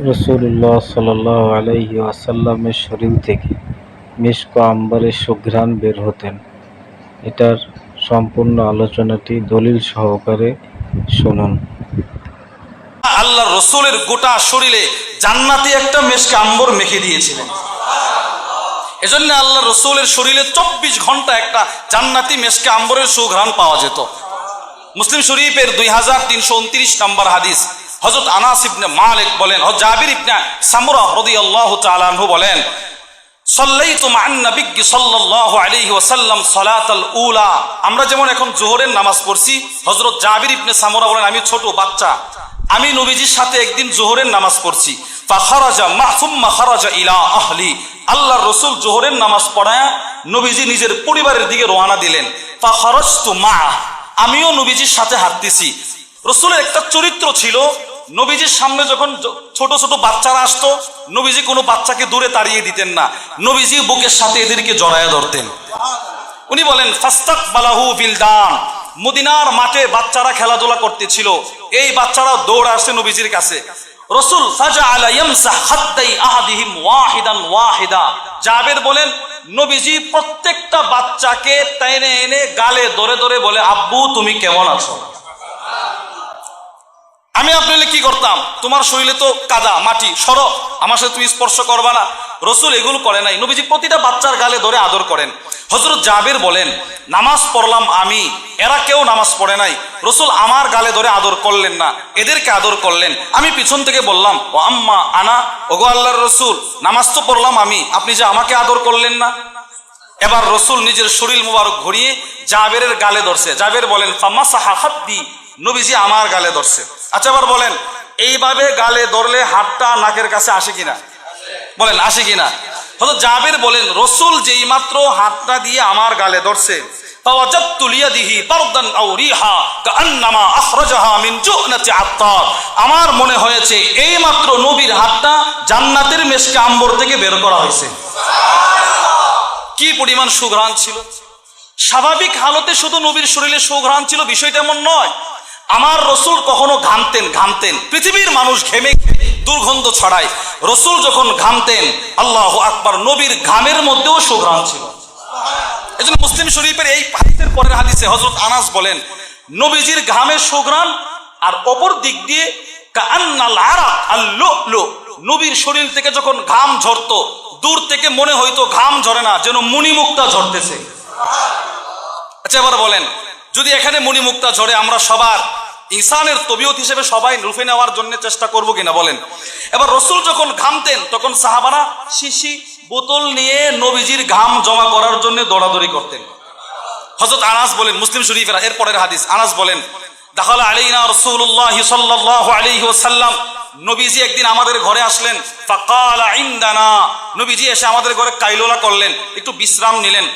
রাসূলুল্লাহ সাল্লাল্লাহু আলাইহি ওয়াসাল্লামের শরীর থেকে মিশক ও আম্বরের সুঘ্রাণ বের হতেন। এটার সম্পূর্ণ আলোচনাটি দলিল সহকারে শুনুন। আল্লাহ রসুলের গোটা শরীরে জান্নাতি একটা মেশকে আম্বর মেখে দিয়েছিলেন। এজন্য আল্লাহ রসুলের শরীরে 24 ঘন্টা একটা জান্নাতি মেশকে আম্বরের সুঘ্রাণ পাওয়া যেত। মুসলিম শরীফের 2329 নম্বর হাদিস, হযরত আনাস ইবনে মালিক বলেন, জাবির ইবনে সামুরা রাদিয়াল্লাহু তাআলা আনহু বলেন, সাল্লাইতু মা'আন নবী সাল্লাল্লাহু আলাইহি ওয়াসাল্লাম সালাতাল উলা। আমরা যেমন এখন যোহরের নামাজ পড়ছি, হযরত জাবির ইবনে সামুরা বলেন, আমি ছোট বাচ্চা, আমি নবীজির সাথে একদিন যোহরের নামাজ পড়ছি। ফাখারাজা মা'সুম্মা খারাজা ইলা আহলি। আল্লাহর রাসূল যোহরের নামাজ পড়ায়া নবীজি নিজের পরিবারের দিকে রওনা দিলেন। ফাখারাজতু মা, আমিও নবীজির সাথে হাঁটতেছি। রাসূলের একটা চরিত্র ছিল, নবীজির সামনে যখন ছোট ছোট বাচ্চারা আসতো, নবীজি কোনো বাচ্চাকে দূরে তাড়িয়ে দিতেন না, নবীজি বুকের সাথে এদেরকে জড়ায়া ধরতেন। উনি বলেন, ফাস্তাকবালাহু ফিলদান, মদিনার মাঠে বাচ্চারা খেলাধুলা করতেছিল, এই বাচ্চারা দৌড় আসছে নবীজির কাছে। রাসূল ফাজআলা ইয়ামসাহ খাদ্দাই আহাদিহিম ওয়াহিদান ওয়াহিদা। জাবের বলেন, নবীজি প্রত্যেকটা বাচ্চাকে টেনে এনে গালে ধরে ধরে বলে, আব্বু তুমি কেমন আছো? আমি আপনাকে কি করতাম, তোমার শরীরে তো কাদা মাটি, সরো, আমার সাথে তুমি স্পর্শ করবা না। রাসূল এগুলো করে নাই, নবীজি প্রতিটা বাচ্চার গালে ধরে আদর করেন। হযরত জাবের বলেন, নামাজ পড়লাম আমি, এরা কেউ নামাজ পড়ে নাই, রাসূল আমার গালে ধরে আদর করলেন না, এদেরকে আদর করলেন। আমি পিছন থেকে বললাম, ও আম্মা আনা, ওগো আল্লাহর রাসূল, নামাজ তো পড়লাম আমি, আপনি যে আমাকে আদর করলেন না। এবার রাসূল নিজের শরীর মুবারক ঘুরিয়ে জাবেরের গালে ধরছে। জাবের বলেন, ফামাসাহা খাদ্দি, নবীজি আমার গালে ধরছে। আচ্ছা এবার বলেন, এইভাবে গালে ধরলে হাতটা নাকের কাছে আসে কিনা? বলেন আসে কিনা? হযরত জাবের বলেন, রাসূল যেই মাত্র হাতটা দিয়ে আমার গালে ধরছে, ফাওয়াজাতু লিয়াদিহি বারদান আও রিহা কাআন্নামা আখরাজাহা মিন জুহনাতি আত্তার। আমার মনে হয়েছে এই মাত্র নবীর হাতটা জান্নাতের মেশকে আম্বর থেকে বের করা হয়েছে। কি পরিমাণ সুঘ্রাণ ছিল! স্বাভাবিক হালতে শুধু নবীর শরীরে সুঘ্রাণ ছিল বিষয়টা এমন নয়। আমার রাসূল কখনো ঘামতেন, পৃথিবীর মানুষ ঘেমে দুর্গন্ধ ছড়ায়, রাসূল যখন ঘামতেন, আল্লাহু আকবার, নবীর ঘামের মধ্যেও সুঘ্রাণ ছিল। এজন্য মুসলিম শরীফের এই হাদিসের পরের হাদিসে হযরত আনাস বলেন, নবীজির ঘামের সুঘ্রাণ, আর অপর দিক দিয়ে কাআন্নাল আরাক আল-লু'লু, নবীর শরীর থেকে যখন ঘাম ঝরতো, দূর থেকে মনে হইতো ঘাম ঝরে না, যেন মণিমুক্তা ঝরতেছে। আচ্ছা এবার বলেন, যদি এখানে মণিমুক্তা ঝরে, আমরা সবার ইনসানের তবিয়ত হিসেবে সবাই রুফে নেওয়ার জন্য চেষ্টা করব কিনা বলেন? এবার রাসূল যখন ঘামতেন, তখন সাহাবারা শিশি বোতল নিয়ে নবীজির ঘাম জমা করার জন্য দৌড়াদৌড়ি করতেন। হযরত আনাস বলেন, মুসলিম শরীফের এর পরের হাদিস, আনাস বলেন, দাখালা আলাইনা রাসূলুল্লাহ সাল্লাল্লাহু আলাইহি ওয়াসাল্লাম, নবীজি একদিন আমাদের ঘরে আসলেন। ফাকালা ইনদানা, নবীজি এসে আমাদের ঘরে কাইলুলা করলেন, একটু বিশ্রাম নিলেন।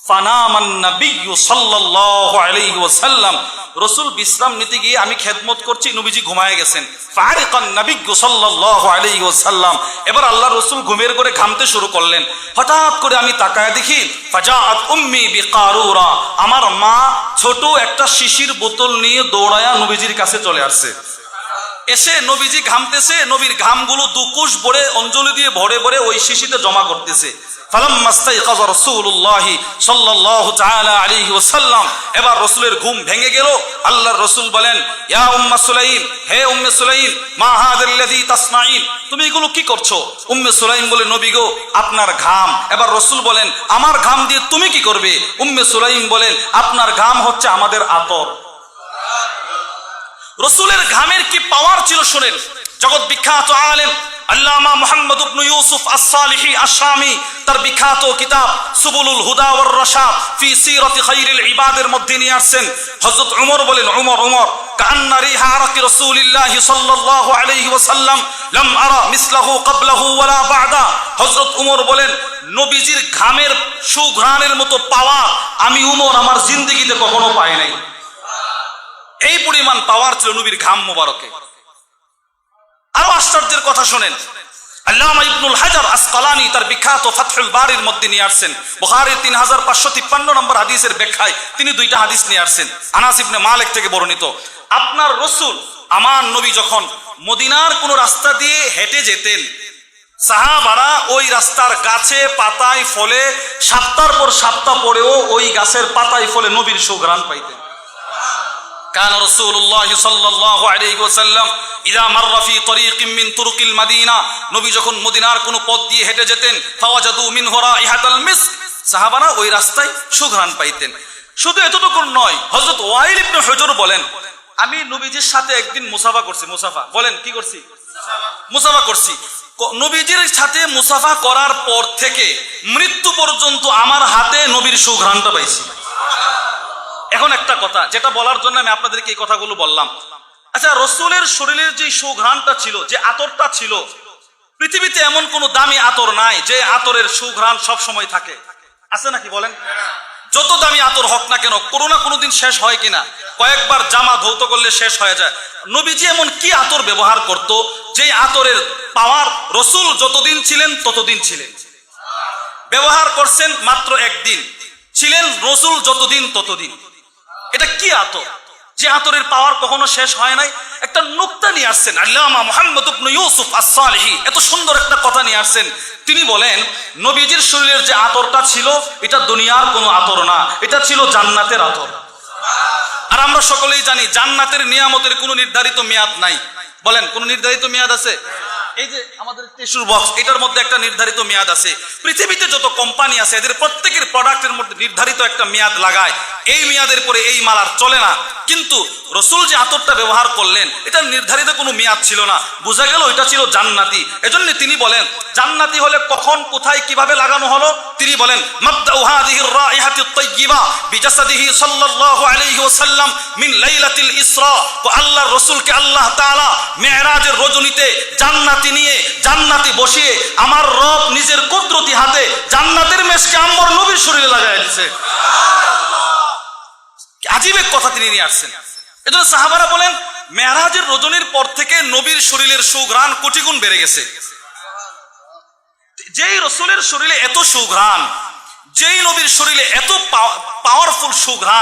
ফানামান নবিয়্যু সাল্লাল্লাহু আলাইহি ওয়াসাল্লাম, রাসূল বিশ্রাম নিতে গিয়ে আমি খেদমত করছি, নবীজি ঘুমায়ে গেছেন। ফারিকান নবিয়্যু সাল্লাল্লাহু আলাইহি ওয়াসাল্লাম, এবার আল্লাহর রাসূল ঘুমের ঘরে ঘামতে শুরু করলেন। হঠাৎ করে আমি তাকায় দেখি, ফাজাআত উম্মি বিকারুরা, আমার মা ছোট একটা শিশির বোতল নিয়ে দৌড়ায়া নবীজির কাছে চলে আসছে। এসে নবীজি ঘামতেছে, নবীর ঘামগুলো দুকুশ ভরে অঞ্জলি দিয়ে ভরে ভরে ওই শিশিতে জমা করতেছে। ফালাম্মা ইস্তাইকাযা রাসূলুল্লাহ সাল্লাল্লাহু তাআলা আলাইহি ওয়াসাল্লাম, এবার রাসূলের ঘুম ভেঙে গেল। আল্লাহর রাসূল বলেন, ইয়া উম্মে সুলাইম, হে উম্মে সুলাইম, মা হাযাল্লাযী তাসনাইন, তুমি এগুলো কি করছো? উম্মে সুলাইম বলে, নবী গো, আপনার ঘাম। এবার রাসূল বলেন, আমার ঘাম দিয়ে তুমি কি করবে? উম্মে সুলাইম বলেন, আপনার ঘাম হচ্ছে আমাদের আতর। রাসূলের ঘামের কি পাওয়ার ছিল শুনেন। জগৎ বিখ্যাত আলেম আল্লামা মুহাম্মদ ইবনে ইউসুফ আস-সালিহি আশ-শামি তার বিখ্যাত কিতাব সুবুলুল হুদা ওয়ার রাশাদ ফি সিরাতি খায়রিল ইবাদের মধ্যে নিয়ে আসছেন। হযরত ওমর বলেন, ওমর কান্না রিহা আরাকি রাসূলিল্লাহি সাল্লাল্লাহু আলাইহি ওয়াসাল্লাম লাম আরা মিসলাহু ক্বাবলাহু ওয়ালা বা'দা। হযরত ওমর বলেন, নবীজির ঘামের সুঘ্রাণের মতো পাওয়া আমি ওমর আমার জিন্দেগিতে কখনো পাই নাই। এই পরিমাণ পাওয়ার ছিল নবীর ঘাম মোবারকে। আরো আশ্চর্যের কথা শোনেন, আল্লামা ইবনুল হাজার আসকালানি তার বিখ্যাত ফাতহুল বারির মধ্যে নিয়ে আসছেন, বুখারীর 3553 নম্বর হাদিসের ব্যাখ্যায় তিনি দুইটা হাদিস নিয়ে আসছেন। আনাস ইবনে মালিক থেকে বর্ণিত, আপনার রাসূল, আমার নবী যখন মদিনার কোন রাস্তা দিয়ে হেঁটে যেতেন, সাহাবারা ওই রাস্তার গাছে পাতায় ফলে সপ্তাহের পর সপ্তাহ পরেও ওই গাছের পাতায় ফলে নবীর সুঘ্রাণ পাইতেন। কান রাসূলুল্লাহ সাল্লাল্লাহু আলাইহি ওয়াসাল্লাম ইযা মাররা ফি তরিকিন মিন তুরুকিল মাদিনা, নবী যখন মদিনার কোন পথ দিয়ে হেঁটে যেতেন, ফাওয়াজাদু মিনহু রাইহাতাল মিস্ক, সাহাবারা ওই রাস্তায় সুঘ্রাণ পাইতেন। শুধু এতটুকু নয়, হযরত ওয়াইল ইবনে হুজর বলেন, আমি নবীজির সাথে একদিন মুসাফা করছি। মুসাফা বলেন কি করছি? মুসাফা করছি। নবীজির সাথে মুসাফা করার পর থেকে মৃত্যু পর্যন্ত আমার হাতে নবীর সুঘ্রাণটা পাইছি। এখন একটা কথা যেটা বলার জন্য আমি আপনাদেরকে এই কথাগুলো বললাম, আচ্ছা রসুলের শরীরের যে সুঘ্রাণটা ছিল, যে আতরটা ছিল, পৃথিবীতে এমন কোন দামি আতর নাই যে আতরের সুঘ্রাণ সব সময় থাকে, আছে নাকি বলেন? যত দামি আতর হোক না কেন, কোনো না কোনোদিন শেষ হয় কিনা, কয়েকবার জামা ধৌত করলে শেষ হয়ে যায়। নবীজি এমন কি আতর ব্যবহার করত যে আতরের পাওয়ার রসুল যতদিন ছিলেন ততদিন ছিলেন, ব্যবহার করছেন মাত্র একদিন, ছিলেন রসুল যতদিন ততদিন। এটা কি আতর যে আতরের পাওয়ার কখনো শেষ হয় নাই? একটা নুকতা নিয়ে আসছেন আল্লামা মুহাম্মদ ইবনে ইউসুফ আস-সালিহি, এত সুন্দর একটা কথা নিয়ে আসছেন। তিনি বলেন নবীজির শরীরের যে আতরটা ছিল এটা দুনিয়ার কোনো আতর না, এটা ছিল জান্নাতের আতর। আর আমরা সকলেই জানি জান্নাতের নিয়ামতের কোনো নির্ধারিত মেয়াদ নাই। বলেন কোন নির্ধারিত মেয়াদ আছে? এই যে আমাদের টিস্যুর বক্স, এটার মধ্যে একটা নির্ধারিত মেয়াদ আছে। পৃথিবীতে যত কোম্পানি আছে এদের প্রত্যেকের প্রোডাক্টের মধ্যে নির্ধারিত একটা মেয়াদ লাগায়, এই মেয়াদের পরে এই মাল আর চলে না। কিন্তু রসুল যে আতরটা ব্যবহার করলেন এটা নির্ধারিত কোনো মেয়াদ ছিল না, বোঝা গেল এটা ছিল জান্নাতি। এজন্য তিনি বলেন জান্নাতি হলে কখন কোথায় কিভাবে লাগানো হলো, তিনি বলেন মাবদাউ হাযিহির রাইহাতিত তাইয়্যিবা বিজাসাদিহি সাল্লাল্লাহু আলাইহি ওয়াসাল্লাম মিন লাইলাতিল ইসরা। তো আল্লাহর রাসূলকে আল্লাহ তাআলা মিরাজের রজনীতে জান্নাতি নিয়ে জান্নাতি বসিয়ে আমার রব নিজের কুদরতি হাতে জান্নাতের মেশকে আমার নবীর শরীরে লাগায় দিয়েছে। আজীব এক কথা তিনি নিয়ে আসছেন। এজন্য সাহাবারা বলেন মেরাজের রজনীর পর থেকে নবীর শরীরের সুঘ্রাণ কোটি গুণ বেড়ে গেছে। যেই রসুলের শরীরে এত সুঘ্রাণ, যেই নবীর শরীরে এত পাওয়ারফুল সুঘ্রাণ,